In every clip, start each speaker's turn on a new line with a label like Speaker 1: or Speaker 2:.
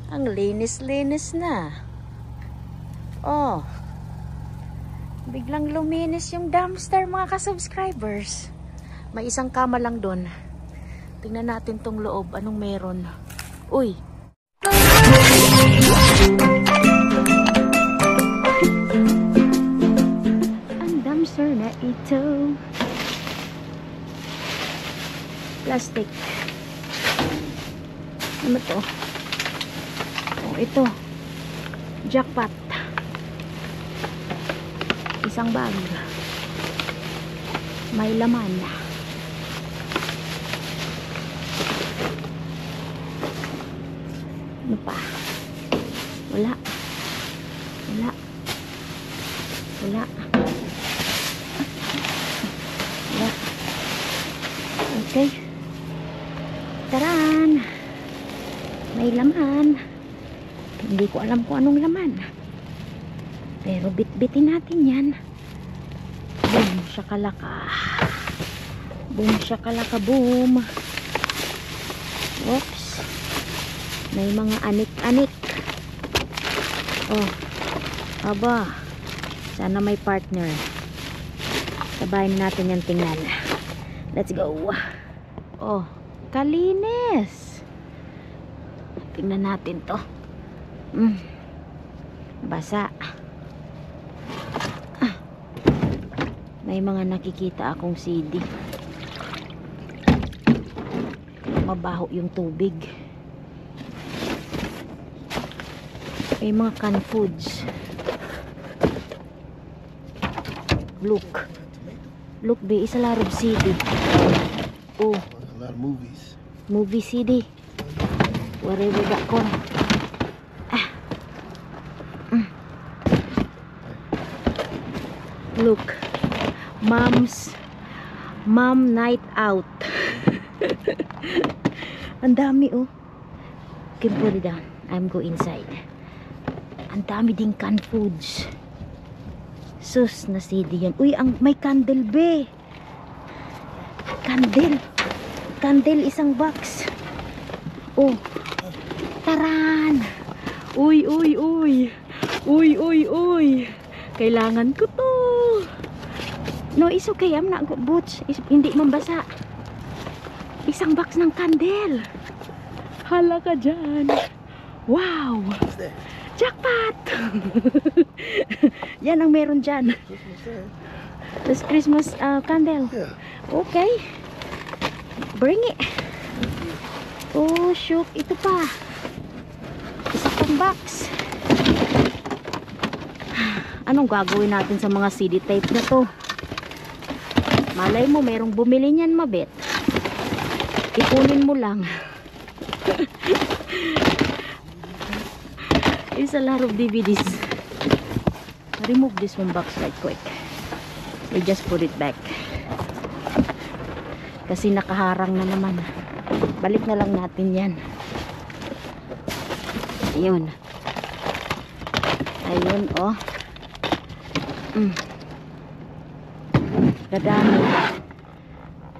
Speaker 1: Ang linis-linis na. Oh. Biglang luminis yung dumpster, mga ka-subscribers. May isang kama lang doon. Tingnan natin tong loob. Anong meron? Uy. Ang dumpster na ito. Plastic. Ano to? Oh, ito. Jackpot. Isang bag. May laman. Ano pa? Wala. Wala. Wala. Wala. Okay. Taran! May laman. Hindi ko alam kung anong laman. Pero bit-bitin natin yan. Boom, shakalaka. Boom, shakalaka, boom. Oops. May mga anik-anik. Oh. Aba. Sana may partner. Sabayin natin yan tingnan. Let's go. Oh. Kalinis. Tingnan natin to. Basa. May mga nakikita akong CD. Mabaho yung tubig. May mga canned foods. Look. Look, be, is a lot of CD. Oh.
Speaker 2: A lot of movies.
Speaker 1: Movie CD. Wherever that come. Look. Mom night out. Ang dami, oh. Okay, put it down. I'm go inside. Ang dami ding canned foods. Sus na CD yan. Uy, may candle, be. Candle. Candle, isang box. Oh. Taran. Uy, uy, uy. Uy, uy, uy. Kailangan ko to. No, it's okay. I'm not good boots. Hindi mambasa. Isang box ng candle. Hala ka dyan. Wow. Jackpot. Yan ang meron dyan. This Christmas candle. Okay. Bring it. Oh, shoot. Ito pa. Isa pang box. Anong gagawin natin sa mga CD tape na to? Malay mo, merong bumili niyan, mabet. Ipunin mo lang. It's a lot of DVDs. Remove this one box right quick. We just put it back. Kasi nakaharang na naman. Balik na lang natin yan. Ayun. Ayun, oh. Dadami.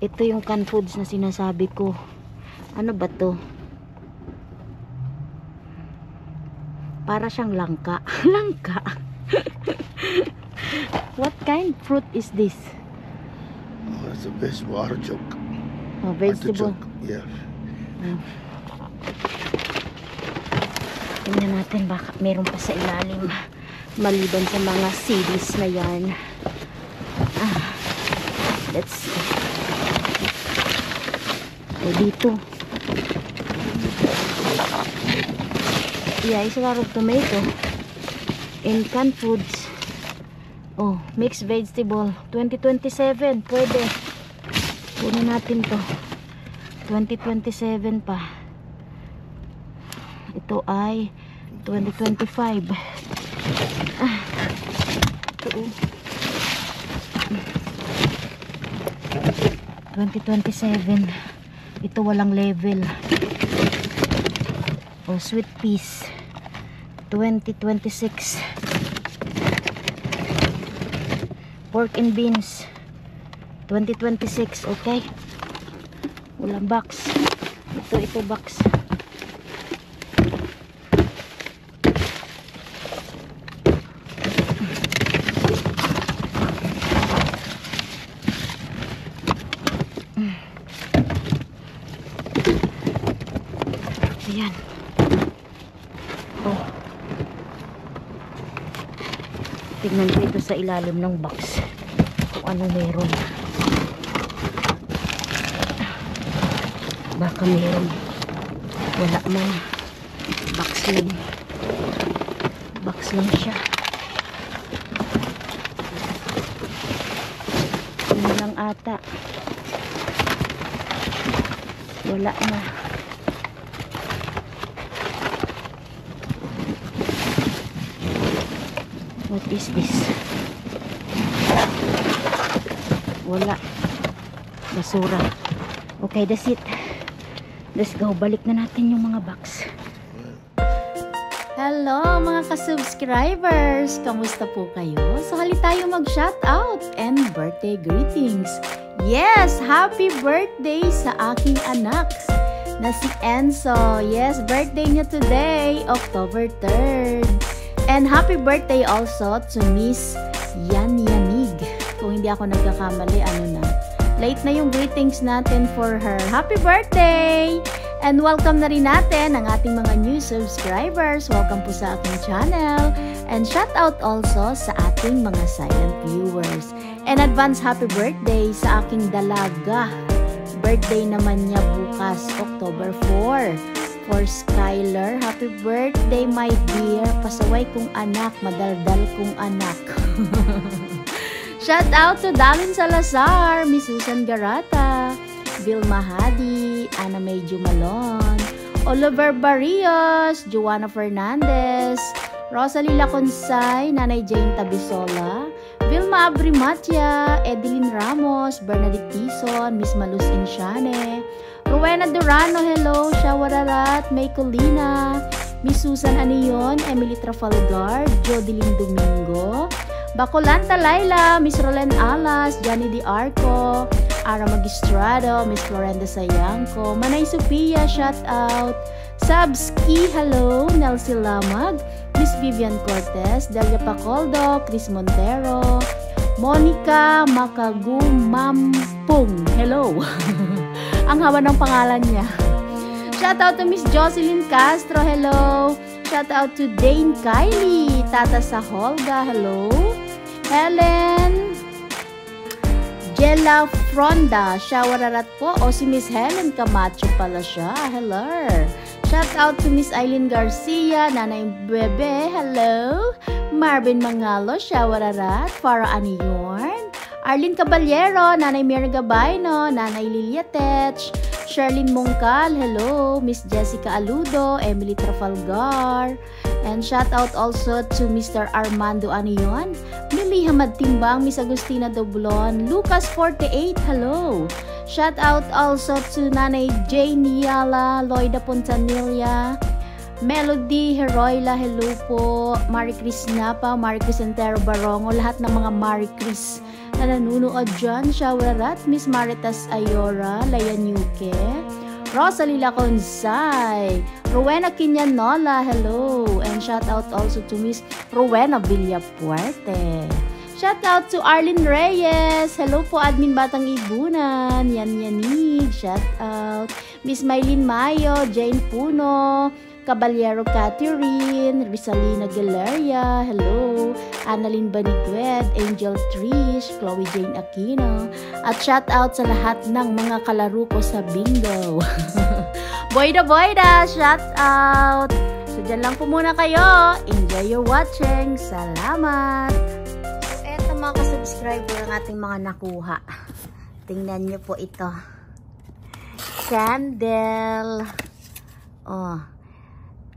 Speaker 1: Ito yung canned foods na sinasabi ko. Ano ba to? Para siyang langka. Langka. What kind of fruit is this?
Speaker 2: Oh, it's a vegetable artichoke.
Speaker 1: Oh, vegetable.
Speaker 2: Yeah.
Speaker 1: Tingnan natin baka meron pa sa ilalim. Maliban sa mga CDs na yan. Let's see. Oh, dito. Yeah, it's a lot of tomato. And canned foods. Oh, mixed vegetable. 2027. Pwede. Punin natin to. 2027 pa. Ito ay 2025. Ito, 2027. Ito walang level. Oh, sweet peas. 2026. Pork and beans. 2026. Okay. Walang box. Ito box. Tignan ko ito sa ilalim ng box. Kung ano meron. Baka meron. Wala man. Box lang. Box lang siya. Yun lang ata. Wala na. What is this? Wala. Basura. Okay, that's it. Let's go. Balik na natin yung mga box.
Speaker 3: Hello mga ka-subscribers! Kamusta po kayo? So hali tayo mag-shoutout and birthday greetings. Yes! Happy birthday sa aking anak na si Enzo. Yes, birthday niya today, October 3rd. And happy birthday also to Miss Yan Yanig. Kung hindi ako nagkakamali, late na yung greetings natin for her. Happy birthday! And welcome na rin natin ang ating mga new subscribers. Welcome po sa aking channel. And shout out also sa ating mga silent viewers. And advance happy birthday sa aking dalaga. Birthday naman niya bukas, October 4. For Skyler, happy birthday my dear. Pasaway kong anak, madaldal kong anak. Shout out to Dalin Salazar, Miss Susan Garata, Vilma Hadi, Ana May Jumalon, Oliver Barrios, Joanna Fernandez, Rosalie Laconsay, Nanay Jane Tabisola, Vilma Abrimatia, Edeline Ramos, Bernadette Tison, Miss Malus Insiane, Rowena Durano, hello, Shawararat, May Colina, Miss Susan Anion, Emily Trafalgar, Jodeline Domingo, Bacolanta Laila, Miss Roland Alas, Johnny Di Arco, Ara Magistrado, Miss Florenda Sayangco, Manay Sophia, shout out, Sabski, hello, Nelsie Lamag, Miss Vivian Cortez, Delia Pacoldo, Chris Montero, Monica Makagumampung, hello. Ang haba ng pangalan niya. Shout out to Miss Jocelyn Castro, hello. Shout out to Dane Kylie, Tata sa Holga, hello. Helen Jella Fronda, Shawararat po. O si Miss Helen Camacho pala siya, hello. Shout out to Miss Eileen Garcia, Nanay Bebe, hello. Marvin Mangalo, Shawararat, Farah Aniyorn, Arlene Caballero, Nanay Mira Gabayno, Nanay Lilia Tech, Sherlyn Mongcal, hello. Miss Jessica Aludo, Emily Trafalgar, and shout out also to Mr. Armando Anion, Mili Hamad Timbang, Miss Agustina Doblon, Lucas 48, hello. Shout out also to Nanay Jane Yala, Loida Pontanilla, Melody Heroyla, hello po. Marie Chris Napa, Marie Chris Entero Barongo, lahat ng mga Marie Chris na nanunood dyan. Shawararat, Miss Maritas Ayora, Layan Yuke, Rosalie Laconsay, Rowena Quinanola, hello. And shout out also to Miss Rowena Villapuerte. Shout out to Arlene Reyes, hello po Admin Batang Ibunan, Yan Yanig, shout out. Miss Maylin Mayo, Jane Puno, Caballero Catherine, Rizalina Galeria, hello. Annalyn Baniguet, Angel Trish, Chloe Jane Aquino, at shout out sa lahat ng mga kalaro ko sa bingo. Boyda Boyda, shout out. So dyan lang po muna kayo. Enjoy your watching. Salamat. So eto mga ka-subscriber ang ating mga nakuha. Tingnan nyo po ito. Candle. Oh.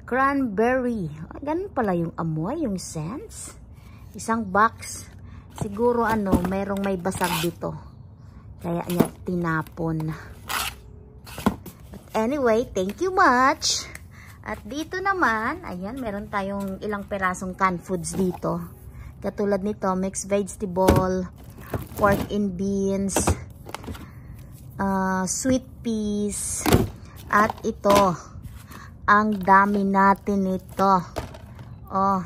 Speaker 3: Cranberry. Ganun pala yung amoy, yung scents. Isang box. Siguro merong may basag dito. Kaya niya tinapon. But anyway, thank you much. At dito naman, ayan, meron tayong ilang perasong canned foods dito. Katulad nito, mixed vegetable, pork and beans, sweet peas, at ito. Ang dami natin nito. Oh.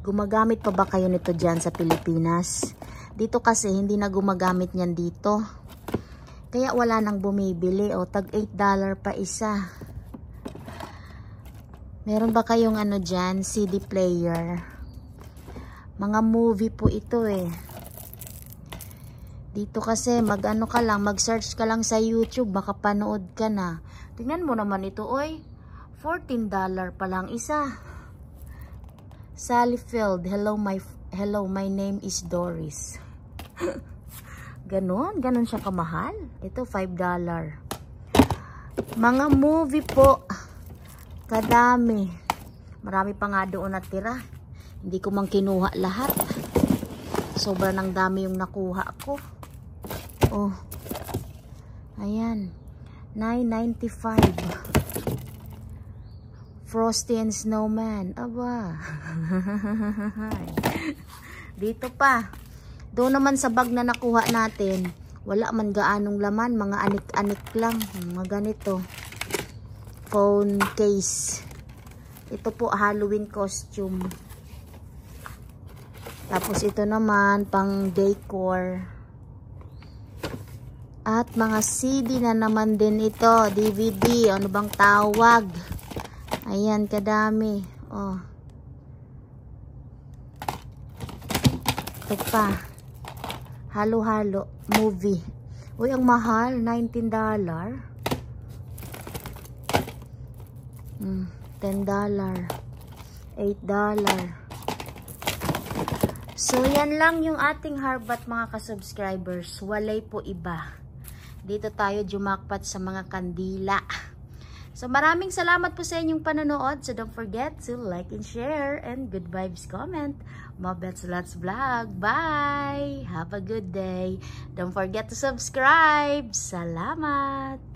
Speaker 3: Gumagamit pa ba kayo nito dyan sa Pilipinas? Dito kasi hindi na gumagamit niyan dito. Kaya wala nang bumibili. O, tag $8 pa isa. Meron ba kayong dyan? CD player.
Speaker 1: Mga movie po ito eh. Dito kasi mag-ano ka lang, mag-search ka lang sa YouTube, makapanood ka na. Tingnan mo naman ito, oy. $14 pa lang isa. Sally Field, hello my name is Doris. Ganon siya kamahal. Ito $5. Mga movie po, kadami. Marami pa nga doon natira. Hindi ko mang kinuha lahat. Sobra ng dami yung nakuha ko. Oh. Ayan. $9.95. Frosty and Snowman. Aba. Dito pa. Doon naman sa bag na nakuha natin, wala man gaanong laman. Mga anik-anik lang. Mga ganito. Phone case. Ito po Halloween costume. Tapos ito naman pang decor. At mga CD na naman din ito. DVD. Ano bang tawag? Ayan, kadami. Oh. Ito pa. Halo-halo. Movie. Uy, ang mahal. $19. $10. $8. So, yan lang yung ating harbat mga ka-subscribers. Walay po iba. Dito tayo jumakpat sa mga kandila. So, maraming salamat po sa inyong panonood. So, don't forget to like and share and good vibes comment. Mabets Lots Vlog. Bye! Have a good day. Don't forget to subscribe. Salamat!